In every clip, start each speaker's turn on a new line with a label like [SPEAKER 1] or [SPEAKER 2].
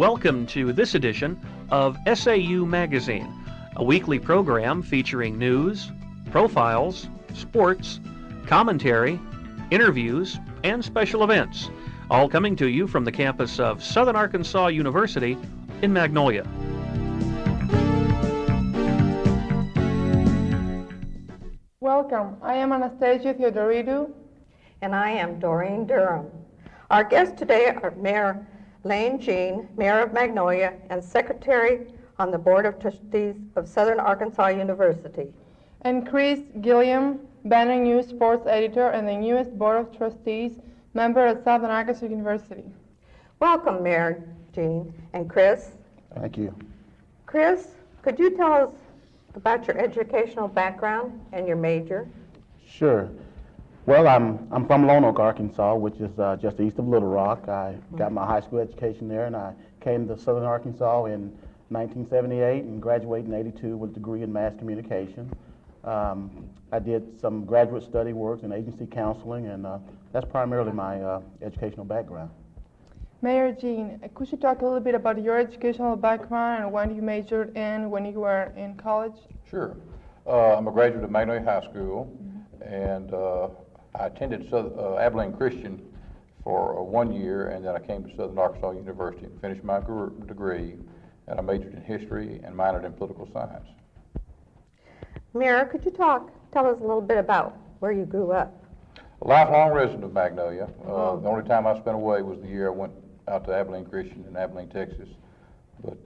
[SPEAKER 1] Welcome to this edition of SAU Magazine, a weekly program featuring news, profiles, sports, commentary, interviews, and special events, all coming to you from the campus of Southern Arkansas University in Magnolia.
[SPEAKER 2] Welcome. I am Anastasia Theodoridou.
[SPEAKER 3] And I am Doreen, Durham. Our guests today are Mayor Lane Jean, Mayor of Magnolia, and Secretary on the Board of Trustees of Southern Arkansas University.
[SPEAKER 2] And Chris Gilliam, Banner News Sports Editor and the newest Board of Trustees member at Southern Arkansas University.
[SPEAKER 3] Welcome, Mayor Jean. And Chris?
[SPEAKER 4] Thank you.
[SPEAKER 3] Chris, could you tell us about your educational background and your major?
[SPEAKER 4] Sure. Well, I'm from Lone Oak, Arkansas, which is just east of Little Rock. I got my high school education there, and I came to Southern Arkansas in 1978 and graduated in 82 with a degree in mass communication. I did some graduate study work in agency counseling, and that's primarily my educational background.
[SPEAKER 2] Mayor Jean, could you talk a little bit about your educational background and what you majored in when you were in college?
[SPEAKER 5] Sure. I'm a graduate of Magnolia High School, and I attended Abilene Christian for 1 year, and then I came to Southern Arkansas University and finished my degree, and I majored in history and minored in political science.
[SPEAKER 3] Mayor, could you tell us a little bit about where you grew up?
[SPEAKER 5] A lifelong resident of Magnolia. The only time I spent away was the year I went out to Abilene Christian in Abilene, Texas. But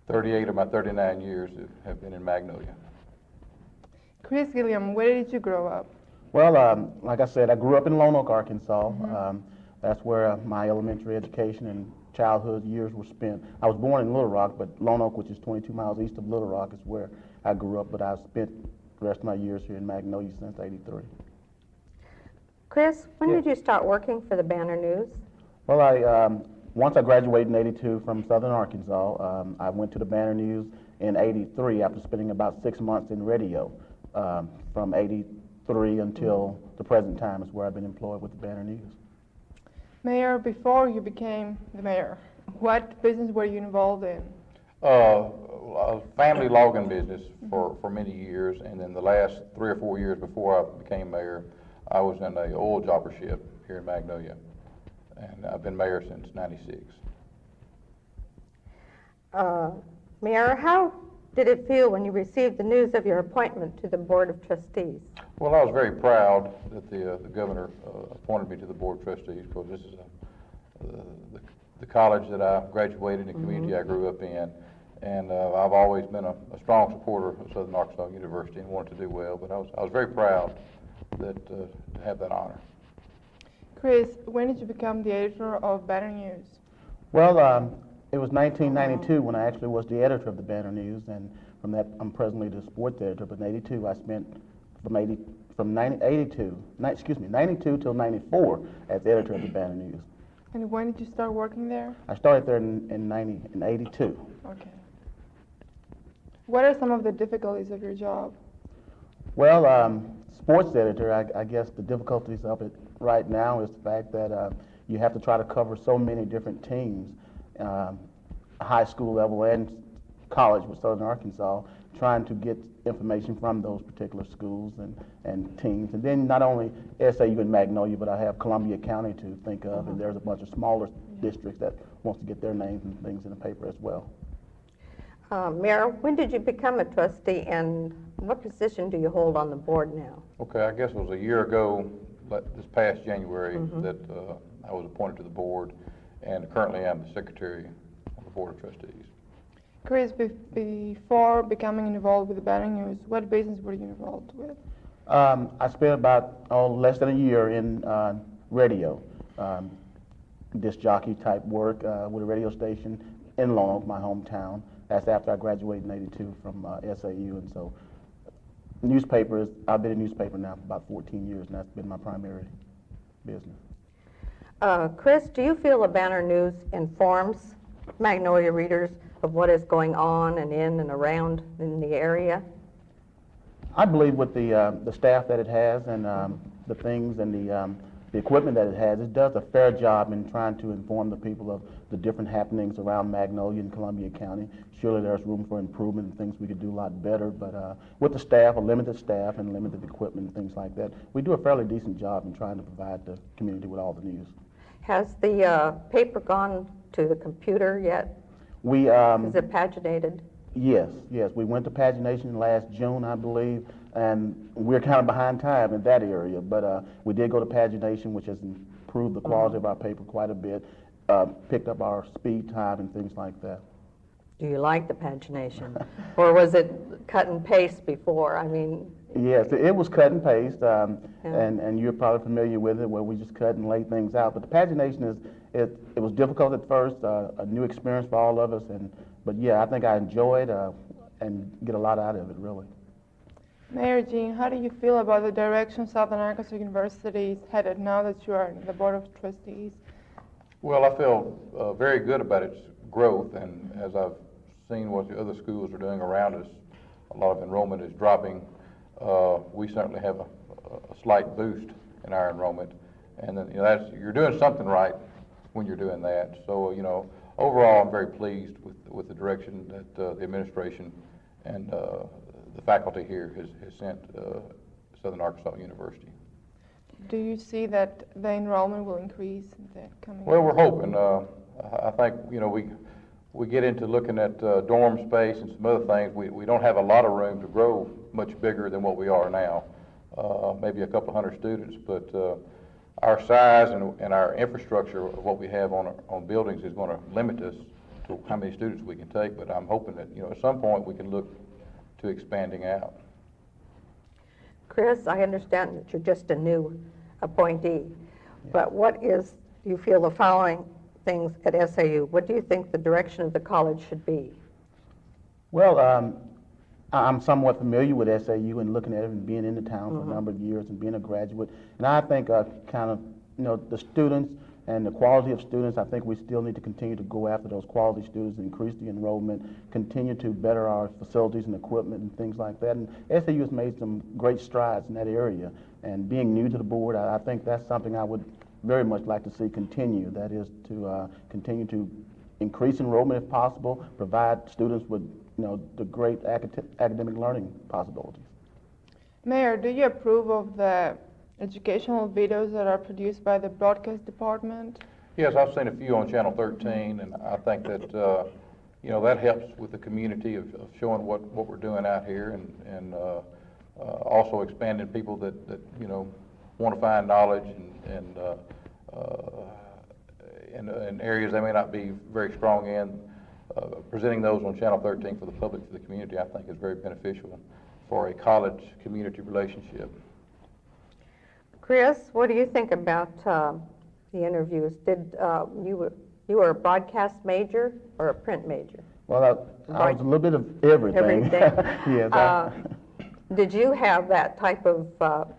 [SPEAKER 5] 38 of my 39 years have been in Magnolia.
[SPEAKER 2] Chris Gilliam, where did you grow up?
[SPEAKER 4] Well, like I said, I grew up in Lone Oak, Arkansas. That's where my elementary education and childhood years were spent. I was born in Little Rock, but Lone Oak, which is 22 miles east of Little Rock, is where I grew up, but I've spent the rest of my years here in Magnolia since '83.
[SPEAKER 3] Chris, when did you start working for the Banner News?
[SPEAKER 4] Well, once I graduated in '82 from Southern Arkansas, I went to the Banner News in '83 after spending about 6 months in radio. From '83 until the present time is where I've been employed with the Banner News.
[SPEAKER 2] Mayor, before you became the mayor, what business were you involved in?
[SPEAKER 5] A family logging business for many years, and then the last 3 or 4 years before I became mayor, I was in a oil jobbership here in Magnolia, and I've been mayor since '96.
[SPEAKER 3] Mayor, how did it feel when you received the news of your appointment to the Board of Trustees?
[SPEAKER 5] Well, I was very proud that the governor appointed me to the Board of Trustees, because this is the college that I graduated in, the community I grew up in, and I've always been a strong supporter of Southern Arkansas University and wanted to do well, but I was very proud that to have that honor.
[SPEAKER 2] Chris, when did you become the editor of Banner News?
[SPEAKER 4] Well, it was 1992 when I actually was the editor of the Banner News, and from that I'm presently the sports editor. But in '82 I spent from 92 till '94 as editor of the Banner News.
[SPEAKER 2] And when did you start working there?
[SPEAKER 4] I started there in '82.
[SPEAKER 2] Okay. What are some of the difficulties of your job?
[SPEAKER 4] Well, sports editor, I guess the difficulties of it right now is the fact that you have to try to cover so many different teams, high school level and college with Southern Arkansas, trying to get information from those particular schools and teams. And then not only SAU and Magnolia, but I have Columbia County to think of, and there's a bunch of smaller districts that wants to get their names and things in the paper as well.
[SPEAKER 3] Mayor, when did you become a trustee, and what position do you hold on the board now?
[SPEAKER 5] Okay, I guess it was a year ago, this past January, that I was appointed to the board, and currently I'm the secretary of the Board of Trustees.
[SPEAKER 2] Chris, before becoming involved with the Banner News, what business were you involved with?
[SPEAKER 4] I spent about less than a year in radio, disc jockey type work with a radio station in Lone Oak, my hometown. That's after I graduated in '82 from SAU, and so newspapers, I've been in newspaper now for about 14 years, and that's been my primary business.
[SPEAKER 3] Chris, do you feel the Banner News informs Magnolia readers of what is going on and in and around in the area?
[SPEAKER 4] I believe with the staff that it has and the things and the equipment that it has, it does a fair job in trying to inform the people of the different happenings around Magnolia and Columbia County. Surely there's room for improvement and things we could do a lot better, but with the staff, a limited staff and limited equipment and things like that, we do a fairly decent job in trying to provide the community with all the news.
[SPEAKER 3] Has the paper gone to the computer yet?
[SPEAKER 4] We,
[SPEAKER 3] Is it paginated?
[SPEAKER 4] yes, we went to pagination last June, I believe, and we're kind of behind time in that area, but we did go to pagination, which has improved the quality of our paper quite a bit, picked up our speed time and things like that.
[SPEAKER 3] Do you like the pagination? Or was it cut and paste before? I mean...
[SPEAKER 4] Yes, it was cut and paste, and you're probably familiar with it, where we just cut and lay things out. But the pagination it was difficult at first, a new experience for all of us, but yeah, I think I enjoyed and get a lot out of it, really.
[SPEAKER 2] Mayor Jean, how do you feel about the direction Southern Arkansas University is headed now that you are in the Board of Trustees?
[SPEAKER 5] Well, I feel very good about its growth, and as I've seen what the other schools are doing around us, a lot of enrollment is dropping. We certainly have a slight boost in our enrollment, and then you're doing something right when you're doing that. So overall, I'm very pleased with the direction that the administration and the faculty here has sent Southern Arkansas University.
[SPEAKER 2] Do you see that the enrollment will increase in the coming
[SPEAKER 5] Well,
[SPEAKER 2] years?
[SPEAKER 5] we're hoping. I think we get into looking at dorm space and some other things. We don't have a lot of room to grow much bigger than what we are now, maybe a couple hundred students, but our size and our infrastructure of what we have on buildings is going to limit us to how many students we can take, but I'm hoping that at some point we can look to expanding out.
[SPEAKER 3] Chris, I understand that you're just a new appointee, but do you feel the following things at SAU? What do you think the direction of the college should be?
[SPEAKER 4] Well, I'm somewhat familiar with SAU and looking at it and being in the town for a number of years and being a graduate. And I think kind of, the students and the quality of students, I think we still need to continue to go after those quality students, increase the enrollment, continue to better our facilities and equipment and things like that. And SAU has made some great strides in that area. And being new to the board, I think that's something I would very much like to see continue. That is to continue to increase enrollment if possible, provide students with the great academic learning possibilities.
[SPEAKER 2] Mayor, do you approve of the educational videos that are produced by the broadcast department?
[SPEAKER 5] Yes, I've seen a few on Channel 13, and I think that that helps with the community of showing what we're doing out here, and also expanding people that want to find knowledge and areas they may not be very strong in. Presenting those on Channel 13 for the public, for the community, I think is very beneficial for a college-community relationship.
[SPEAKER 3] Chris, what do you think about the interviews? You were a broadcast major or a print major?
[SPEAKER 4] Well, I was a little bit of everything. Yes.
[SPEAKER 3] Did you have that type of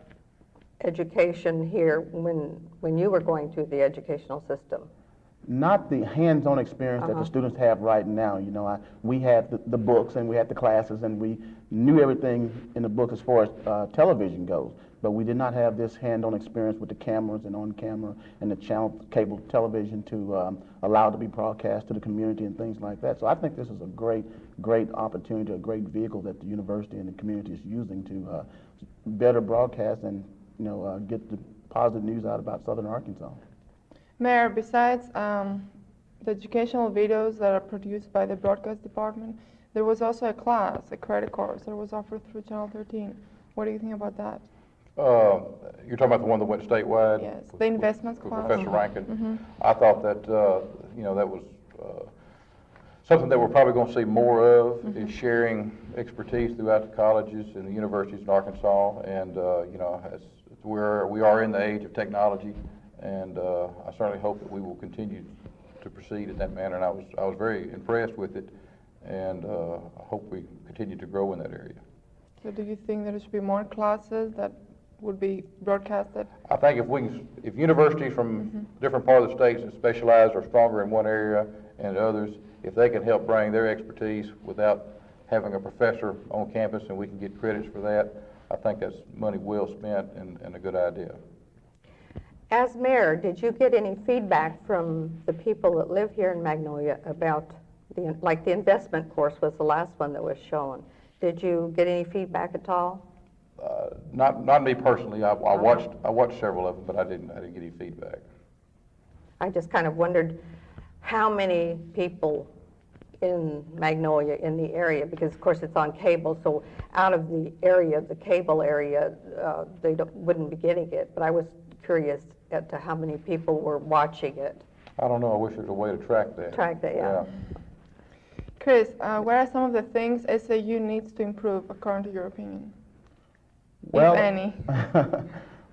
[SPEAKER 3] education here when you were going through the educational system?
[SPEAKER 4] Not the hands-on experience that the students have right now. We had the books and we had the classes and we knew everything in the book as far as television goes, but we did not have this hands-on experience with the cameras and on camera and the cable television to allow it to be broadcast to the community and things like that. So I think this is a great opportunity, a great vehicle that the university and the community is using to better broadcast and get the positive news out about Southern Arkansas.
[SPEAKER 2] Mayor, besides the educational videos that are produced by the broadcast department, there was also a class, a credit course that was offered through Channel 13. What do you think about that?
[SPEAKER 5] You're talking about the one that went statewide?
[SPEAKER 2] Yes, the investments
[SPEAKER 5] with
[SPEAKER 2] class.
[SPEAKER 5] Professor Rankin. I thought that, that was something that we're probably going to see more of, is sharing expertise throughout the colleges and the universities in Arkansas. And, we are in the age of technology. And I certainly hope that we will continue to proceed in that manner. And I was very impressed with it, and I hope we continue to grow in that area.
[SPEAKER 2] So do you think there should be more classes that would be broadcasted?
[SPEAKER 5] I think if universities from different parts of the states that specialize or stronger in one area and others, if they can help bring their expertise without having a professor on campus and we can get credits for that, I think that's money well spent and a good idea.
[SPEAKER 3] As mayor, did you get any feedback from the people that live here in Magnolia about like the investment course was the last one that was shown? Did you get any feedback at all?
[SPEAKER 5] Not me personally. I watched several of them, but I didn't get any feedback.
[SPEAKER 3] I just kind of wondered how many people in Magnolia, in the area, because of course it's on cable, so out of the area, the cable area, they wouldn't be getting it. But I was curious as to how many people were watching it.
[SPEAKER 5] I don't know. I wish there was a way to track that.
[SPEAKER 3] Track that, yeah.
[SPEAKER 2] Chris, what are some of the things SAU needs to improve according to your opinion?
[SPEAKER 4] Well,
[SPEAKER 2] if any.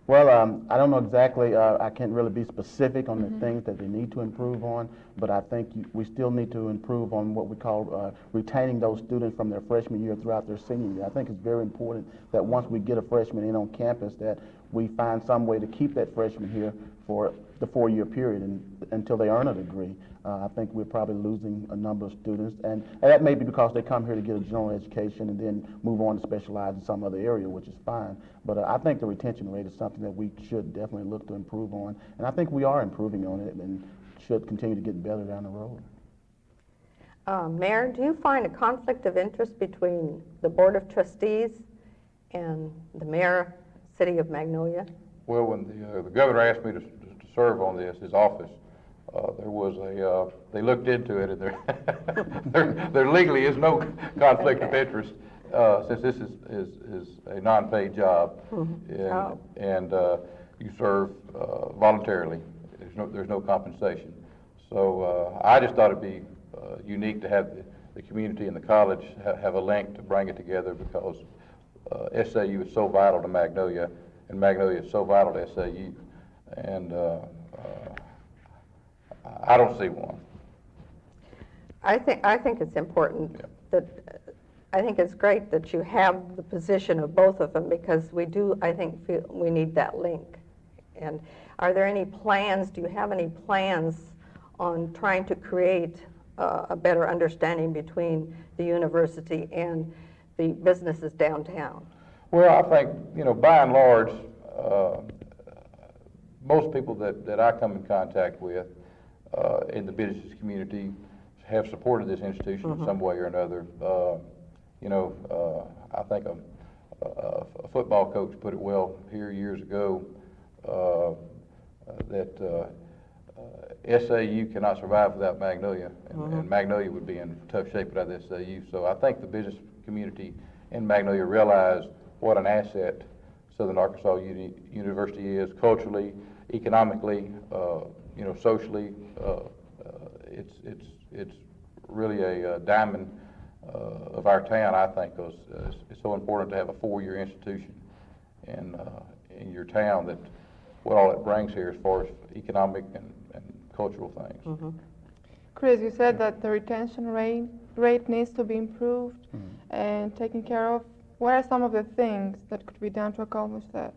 [SPEAKER 4] Well, I don't know exactly, I can't really be specific on the things that they need to improve on, but I think we still need to improve on what we call retaining those students from their freshman year throughout their senior year. I think it's very important that once we get a freshman in on campus that we find some way to keep that freshman here for the 4-year period until they earn a degree. I think we're probably losing a number of students, and that may be because they come here to get a general education and then move on to specialize in some other area, which is fine. But I think the retention rate is something that we should definitely look to improve on, and I think we are improving on it and should continue to get better down the road.
[SPEAKER 3] Mayor, do you find a conflict of interest between the Board of Trustees and the mayor, City of Magnolia?
[SPEAKER 5] Well, when the governor asked me to serve on his office, there was they looked into it, and there legally is no conflict of interest since this is a non-paid job, and you serve voluntarily. There's no compensation. So I just thought it'd be unique to have the community and the college have a link to bring it together, because SAU is so vital to Magnolia, and Magnolia is so vital to SAU, and I don't see one.
[SPEAKER 3] I think it's important that I think it's great that you have the position of both of them, because we do, I think, feel we need that link. And are there any plans, do you have any plans on trying to create a better understanding between the university and the businesses downtown?
[SPEAKER 5] Well, I think, by and large, most people that I come in contact with in the business community have supported this institution in some way or another. I think a football coach put it well here years ago, that SAU cannot survive without Magnolia, and Magnolia would be in tough shape without the SAU. So I think the business community in Magnolia realize what an asset Southern Arkansas University is culturally, economically, socially. It's really a diamond of our town, I think, because it's so important to have a 4-year institution in your town, that what all it brings here as far as economic and cultural things.
[SPEAKER 2] Chris, you said that the retention rate needs to be improved and taken care of. What are some of the things that could be done to accomplish that?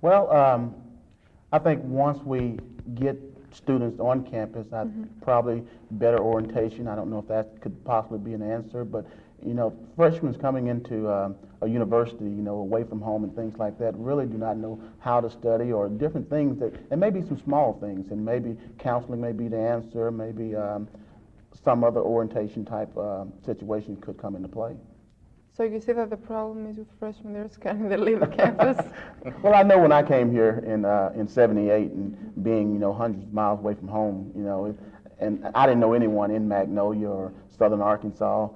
[SPEAKER 4] Well, I think once we get students on campus, probably better orientation. I don't know if that could possibly be an answer, but freshmen coming into a university, away from home and things like that, really do not know how to study, or different things and maybe some small things, and maybe counseling may be the answer, maybe some other orientation type situation could come into play.
[SPEAKER 2] So you see that the problem is with freshmen, they're scared to leave the campus?
[SPEAKER 4] Well, I know when I came here in '78 and being, hundreds of miles away from home, and I didn't know anyone in Magnolia or Southern Arkansas,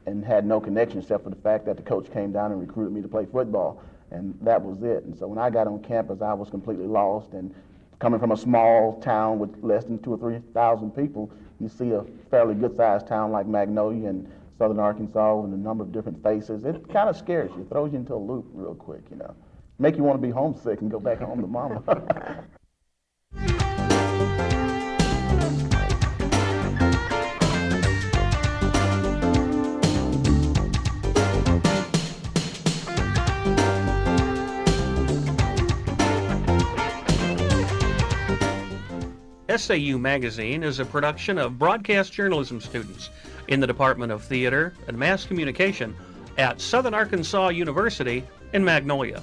[SPEAKER 4] and had no connection except for the fact that the coach came down and recruited me to play football, and that was it. And so when I got on campus, I was completely lost, and coming from a small town with less than 2,000 or 3,000 people, you see a fairly good-sized town like Magnolia and Southern Arkansas and a number of different faces. It kind of scares you, throws you into a loop real quick, Make you want to be homesick and go back home to mama.
[SPEAKER 1] SAU Magazine is a production of broadcast journalism students in the Department of Theater and Mass Communication at Southern Arkansas University in Magnolia.